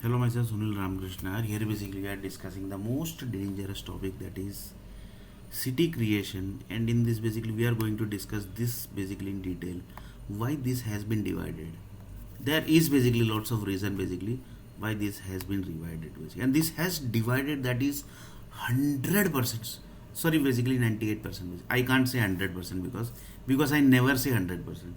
Hello, myself Sunil Ramakrishna. Here basically we are discussing the most dangerous topic, that is city creation, and in this basically we are going to discuss this basically in detail why this has been divided. There is basically lots of reason basically why this has been divided basically. And this has divided, that is 100%. Sorry, basically 98%. I can't say 100% because I never say 100%.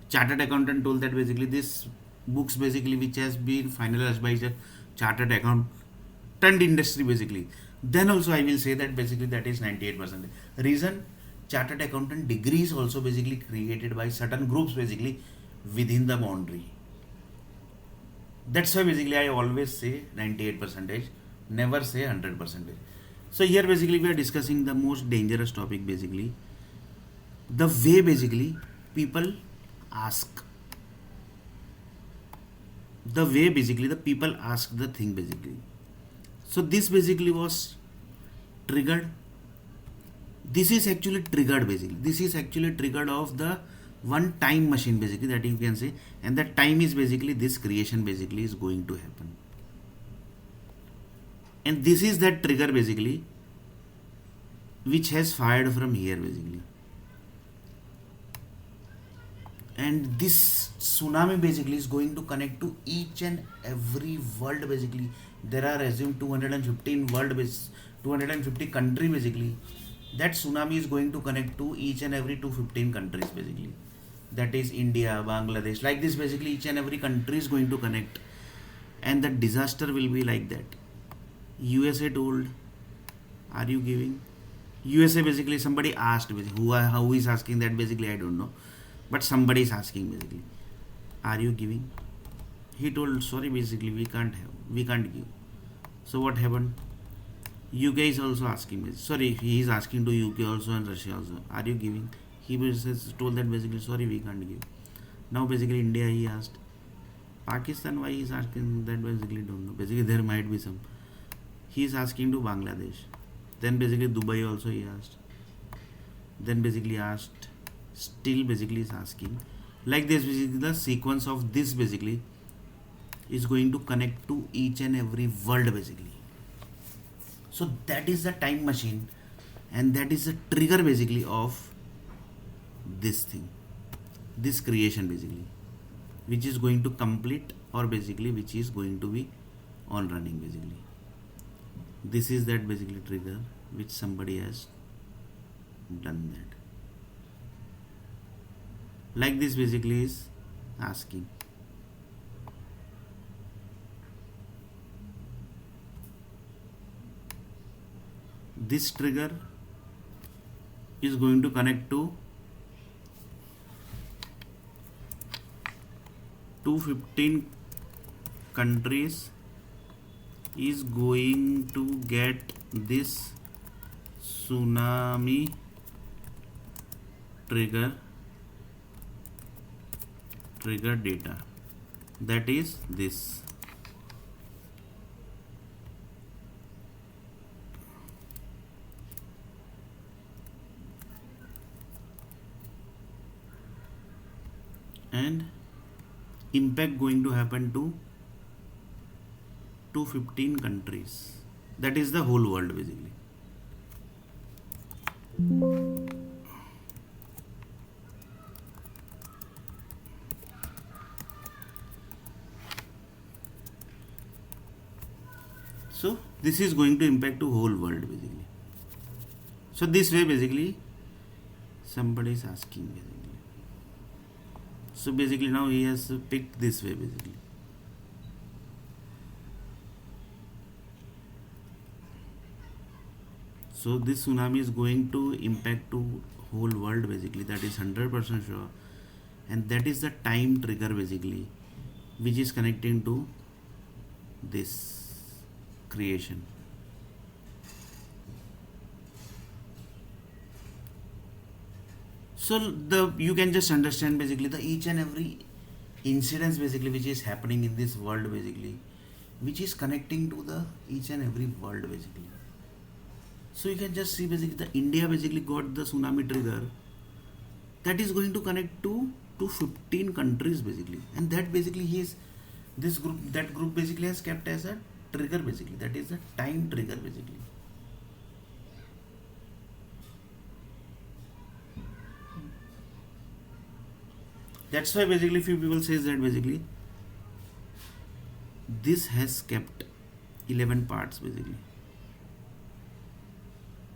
Chartered accountant told that basically this books basically which has been finalized by the chartered accountant industry basically, then also I will say that basically that is 98%. Reason, chartered accountant degree is also basically created by certain groups basically within the boundary. That's why basically I always say 98%, never say 100%. So here basically we are discussing the most dangerous topic basically, the way basically people ask, the way basically the people ask the thing basically. So this basically was triggered, this is actually triggered basically, this is actually triggered of the one time machine basically, that you can say, and that time is basically this creation basically is going to happen, and this is that trigger basically which has fired from here basically. And this tsunami basically is going to connect to each and every world basically. There are assumed 215 world base, 250 country basically. That tsunami is going to connect to each and every 215 countries basically, that is India, Bangladesh, like this basically each and every country is going to connect, and the disaster will be like that. USA told, are you giving? USA basically somebody asked basically, who is asking that basically I don't know, but somebody is asking basically, are you giving? He told, sorry basically we can't give. So what happened? UK is also asking me, sorry, he is asking to UK also and Russia also, are you giving? He was told that basically sorry we can't give. Now basically India he asked. Pakistan, why he is asking that basically don't know, basically there might be some. He is asking to Bangladesh. Then basically Dubai also he asked. Then basically asked, still basically is asking. Like this basically the sequence of this basically is going to connect to each and every world basically. So that is the time machine, and that is the trigger basically of this thing, this creation basically, which is going to complete, or basically which is going to be on running basically. This is that basically trigger which somebody has done that. Like this basically is asking. This trigger is going to connect to 215 countries, is going to get this tsunami trigger data, that is this. And impact going to happen to 215 countries, that is the whole world basically. So this is going to impact to whole world basically. So this way basically somebody is asking basically. So basically now he has picked this way basically. So this tsunami is going to impact to whole world basically, that is 100% sure, and that is the time trigger basically which is connecting to this creation. So the you can just understand basically the each and every incidents basically which is happening in this world basically, which is connecting to the each and every world basically. So you can just see basically the India basically got the tsunami trigger, that is going to connect to 15 countries basically, and that basically he is This group, that group basically has kept as a trigger basically, that is a time trigger basically. That's why basically few people says that basically this has kept 11 parts basically.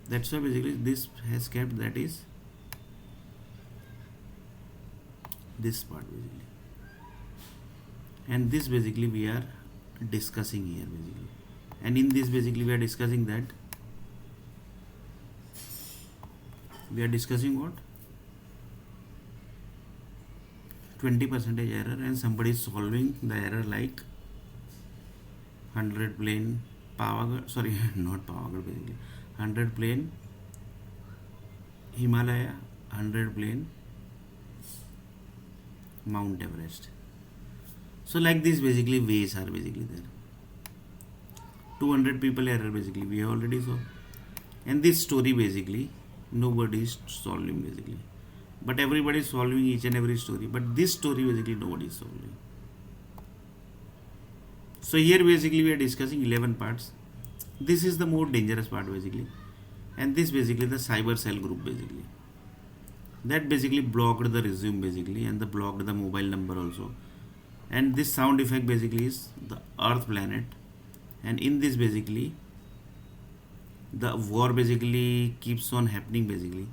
That's why basically this has kept, that is this part basically. And this basically we are discussing here basically. And in this basically we are discussing that, we are discussing what, 20% error, and somebody is solving the error like 100 plane Pavagadh, sorry not Pavagadh basically, 100 plane Himalaya, 100 plane Mount Everest. So like this basically ways are basically there. 200 people error basically we already saw. And this story basically nobody is solving basically, but everybody is solving each and every story, but this story basically nobody is solving. So here basically we are discussing 11 parts. This is the more dangerous part basically, and this basically the cyber cell group basically, that basically blocked the resume basically, and the blocked the mobile number also. And this sound effect basically is the earth planet, and in this basically the war basically keeps on happening basically,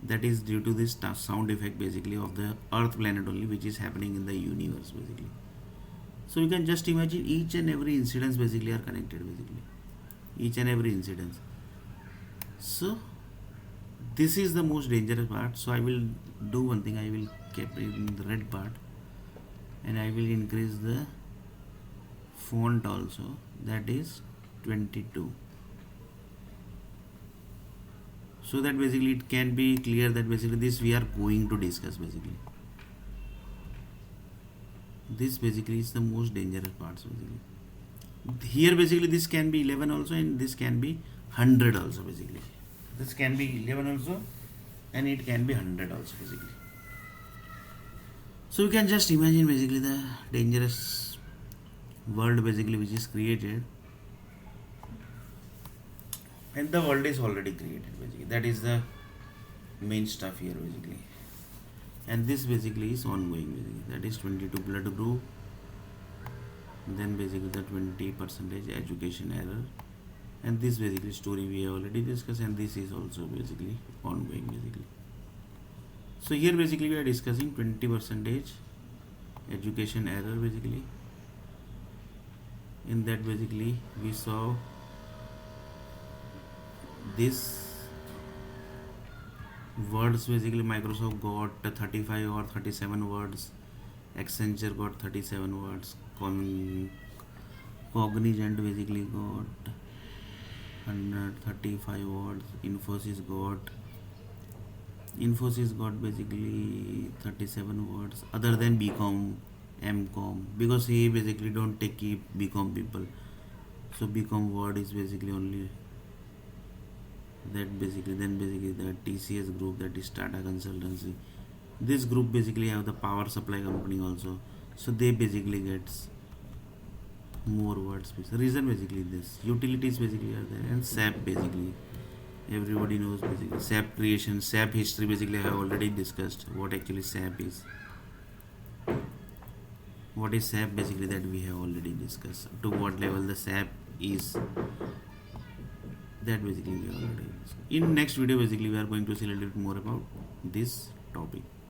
that is due to this sound effect basically of the earth planet only, which is happening in the universe basically. So you can just imagine each and every incidents basically are connected basically, each and every incident. So this is the most dangerous part. So I will do one thing, I will keep it in the red part, and I will increase the font also, that is 22, so that basically it can be clear that basically this we are going to discuss basically. This basically is the most dangerous parts basically. Here basically this can be 11 also, and this can be 100 also basically. This can be 11 also, and it can be 100 also basically. So you can just imagine basically the dangerous world basically which is created, and the world is already created basically, that is the main stuff here basically. And this basically is ongoing basically, that is 22 blood group, then basically the 20% education error, and this basically story we have already discussed, and this is also basically ongoing basically. So here basically we are discussing 20% education error basically. In that basically we saw this words basically, Microsoft got 35 or 37 words, Accenture got 37 words, Cognizant basically got 135 words, Infosys got basically 37 words, other than BCom, MCom, because he basically don't take BCom people, so BCom word is basically only that basically. Then basically the TCS group, that is Tata Consultancy, this group basically have the power supply company also, so they basically gets more words. Reason basically this, utilities basically are there, and SAP basically everybody knows basically. SAP creation, SAP history basically I have already discussed what actually SAP is. What is SAP basically, that we have already discussed. To what level the SAP is, that basically we have already discussed. In next video basically we are going to see a little bit more about this topic.